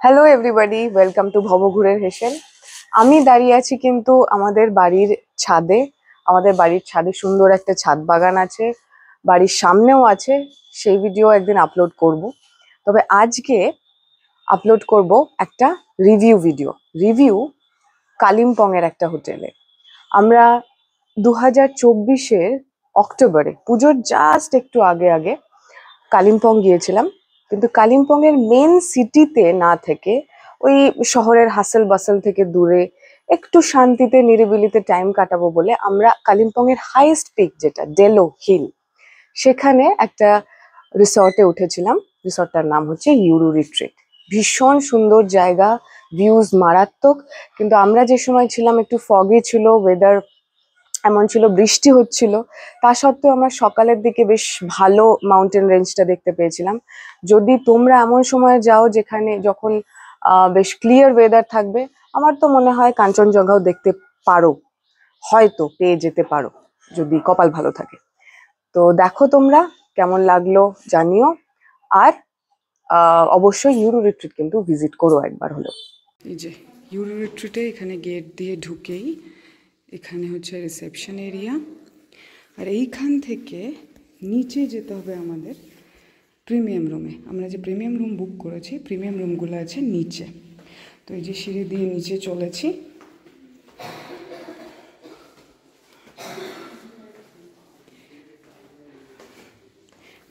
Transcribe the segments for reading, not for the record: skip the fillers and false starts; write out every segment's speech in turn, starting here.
Hello everybody, welcome to ভবঘুরের হেসেল। আমি দাঁড়িয়ে আছি কিন্তু আমাদের বাড়ির ছাদে। আমাদের বাড়ির ছাদে সুন্দর একটা ছাদ বাগান আছে, বাড়ির সামনেও আছে। সেই ভিডিও একদিন আপলোড করব। তবে আজকে আপলোড করব একটা রিভিউ কালিম্পং এর একটা হোটেলে। আমরা 2024-এর অক্টোবরে পুজোর জাস্ট একটু আগে আগে কালিম্পং গিয়েছিলাম। কিন্তু কালিম্পং এর মেন সিটিতে না থেকে ওই শহরের হাসেল বাসেল থেকে দূরে একটু শান্তিতে নিরিবিলিতে টাইম কাটাবো বলে আমরা কালিম্পং এর হাইয়েস্ট পিক যেটা ডেলো হিল, সেখানে একটা রিসর্টে উঠেছিলাম। রিসর্টটার নাম হচ্ছে ইউরু রিট্রিট। ভীষণ সুন্দর জায়গা, ভিউজ মারাত্মক। কিন্তু আমরা যে সময় ছিলাম একটু ফগি ছিল ওয়েদার, এমন ছিল বৃষ্টি হচ্ছিল। তা সত্ত্বেও আমরা সকালের দিকে বেশ ভালো মাউন্টেন রেঞ্জটা দেখতে পেয়েছিলাম। যদি তোমরা এমন সময় যাও যখন বেশ ক্লিয়ার ওয়েদার থাকবে, আমার তো মনে হয় কাঞ্চনজঙ্ঘাও দেখতে পারো, হয়তো পেয়ে যেতে পারো যদি কপাল ভালো থাকে। তো দেখো তোমরা কেমন লাগলো জানিও। আর অবশ্যই ইউরো রিট্রিট কিন্তু ভিজিট করো একবার হলেও। এই যে ইউরো রিট্রিটে এখানে গেট দিয়ে ঢুকেই এখানে হচ্ছে রিসেপশন এরিয়া, আর এইখান থেকে নিচে যেতে হবে আমাদের প্রিমিয়াম রুমে। আমরা যে প্রিমিয়াম রুম বুক করেছি, প্রিমিয়াম রুমগুলো আছে নিচে। তো এই যে সিঁড়ি দিয়ে নিচে চলেছি।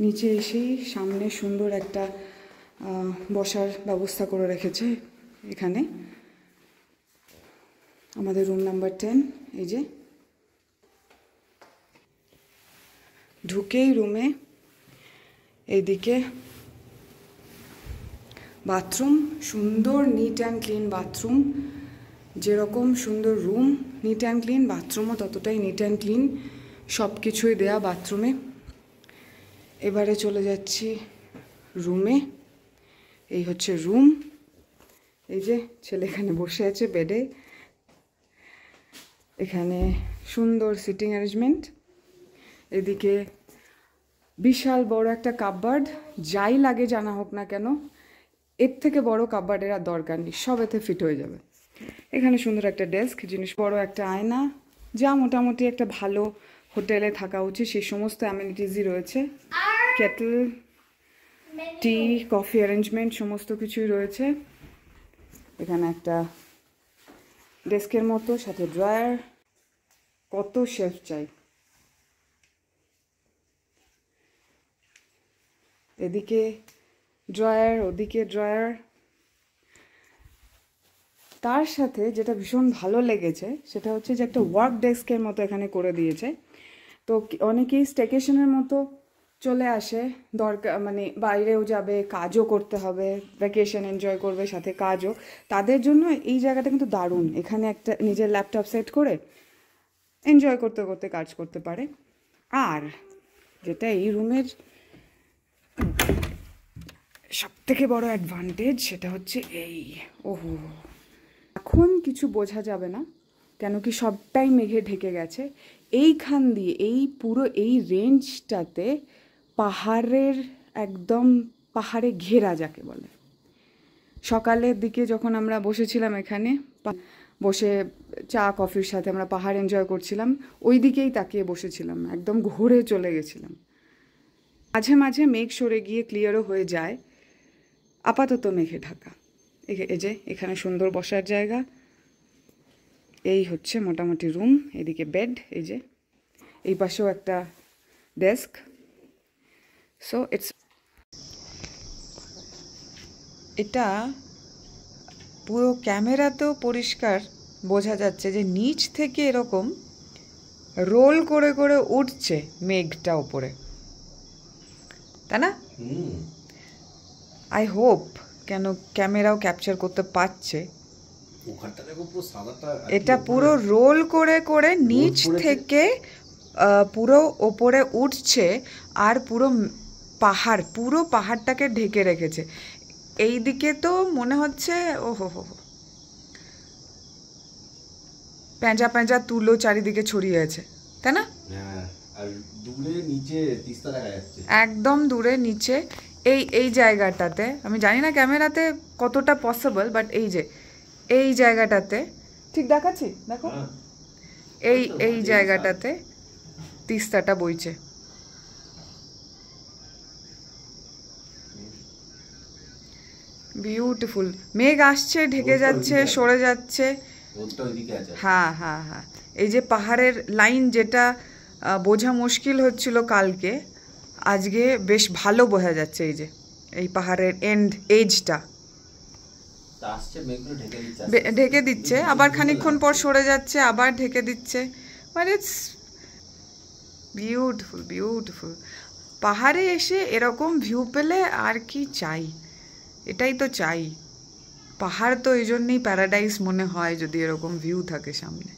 নিচে এসেই সামনে সুন্দর একটা বসার ব্যবস্থা করে রেখেছে এখানে। আমাদের রুম নাম্বার 10। এই যে ঢুকেই রুমে এইদিকে বাথরুম, সুন্দর নিট অ্যান্ড ক্লিন বাথরুম। যেরকম সুন্দর রুম, নিট অ্যান্ড ক্লিন বাথরুমও ততটাই নিট অ্যান্ড ক্লিন। সব কিছুই দেয়া বাথরুমে। এবারে চলে যাচ্ছি রুমে। এই হচ্ছে রুম। এই যে ছেলে এখানে বসে আছে বেডে। এখানে সুন্দর সিটিং অ্যারেঞ্জমেন্ট। এদিকে বিশাল বড় একটা কাপবোর্ড, যাই লাগে জানা হোক না কেন, এর থেকে বড় কাপবোর্ডের আর দরকার নেই, সব এতে ফিট হয়ে যাবে। এখানে সুন্দর একটা ডেস্ক, জিনিস বড় একটা আয়না, যা মোটামুটি একটা ভালো হোটেলে থাকা উচিত সেই সমস্ত অ্যামিনিটিসই রয়েছে। কেটল, টি, কফি অ্যারেঞ্জমেন্ট সমস্ত কিছুই রয়েছে। এখানে একটা ডেস্কের মতো, সাথে ড্রয়ার, কত শেলফ চাই। এদিকে ড্রয়ার, ওদিকে ড্রয়ার। তার সাথে যেটা ভীষণ ভালো লেগেছে সেটা হচ্ছে যে একটা ওয়ার্ক ডেস্কের মতো এখানে করে দিয়েছে। তো অনেকেই স্টেকেশনের মতো চলে আসে, দরকার মানে বাইরেও যাবে, কাজও করতে হবে, ভ্যাকেশন এনজয় করবে সাথে কাজও, তাদের জন্য এই জায়গাটা কিন্তু দারুণ। এখানে একটা নিজের ল্যাপটপ সেট করে এনজয় করতে করতে কাজ করতে পারে। আর যেটা এই রুমের সব থেকে বড় অ্যাডভান্টেজ সেটা হচ্ছে এই, ওহো, এখন কিছু বোঝা যাবে না কেন কি সবটাই মেঘে ঢেকে গেছে। এইখান দিয়ে এই পুরো এই রেঞ্জটাতে পাহাড়ের একদম পাহাড়ে ঘেরা যাকে বলে। সকালের দিকে যখন আমরা বসেছিলাম এখানে বসে চা কফির সাথে আমরা পাহাড় এনজয় করছিলাম, ওই দিকেই তাকিয়ে বসেছিলাম, একদম ঘুরে চলে গেছিলাম। মাঝে মাঝে মেঘ সরে গিয়ে ক্লিয়ারও হয়ে যায়, আপাতত মেঘে ঢাকা। এই যে এখানে সুন্দর বসার জায়গা। এই হচ্ছে মোটামুটি রুম। এদিকে বেড, এই যে এই পাশেও একটা ডেস্ক। সো এটা পুরো ক্যামেরাতেও পরিষ্কার বোঝা যাচ্ছে যে নিচ থেকে এরকম রোল করে করে উঠছে মেঘটা ওপরে, তাই না? আই হোপ কেন ক্যামেরাও ক্যাপচার করতে পারছে। এটা পুরো রোল করে করে নিচ থেকে পুরো ওপরে উঠছে, আর পুরো পাহাড়টাকে ঢেকে রেখেছে। এই দিকে তো মনে হচ্ছে ওহো হো, পেঁচা পেঁচা তুলো চারিদিকে ছড়িয়ে আছে, তাই না? আর দূরে নিচে তিস্তা দেখা যাচ্ছে, একদম দূরে নিচে। এই জায়গাটাতে, আমি জানি না ক্যামেরাতে কতটা পসিবল, বাট এই জায়গাটাতে ঠিক দেখাচ্ছি, দেখো এই জায়গাটাতে তিস্তাটা বইছে। বিউটিফুল। মেঘ আসছে, ঢেকে যাচ্ছে, সরে যাচ্ছে। হ্যাঁ হ্যাঁ হ্যাঁ, এই যে পাহাড়ের লাইন যেটা বোঝা মুশকিল হচ্ছিল কালকে, আজকে বেশ ভালো বোঝা যাচ্ছে। এই যে এই পাহাড়ের এজটা ঢেকে দিচ্ছে, আবার খানিকক্ষণ পর সরে যাচ্ছে, আবার ঢেকে দিচ্ছে। But it's beautiful beautiful. পাহাড়ে এসে এরকম ভিউ পেলে আর কি চাই, এটাই তো চাই। পাহাড় তো এই জন্যই প্যারাডাইস মনে হয়, যদি এরকম ভিউ থাকে সামনে।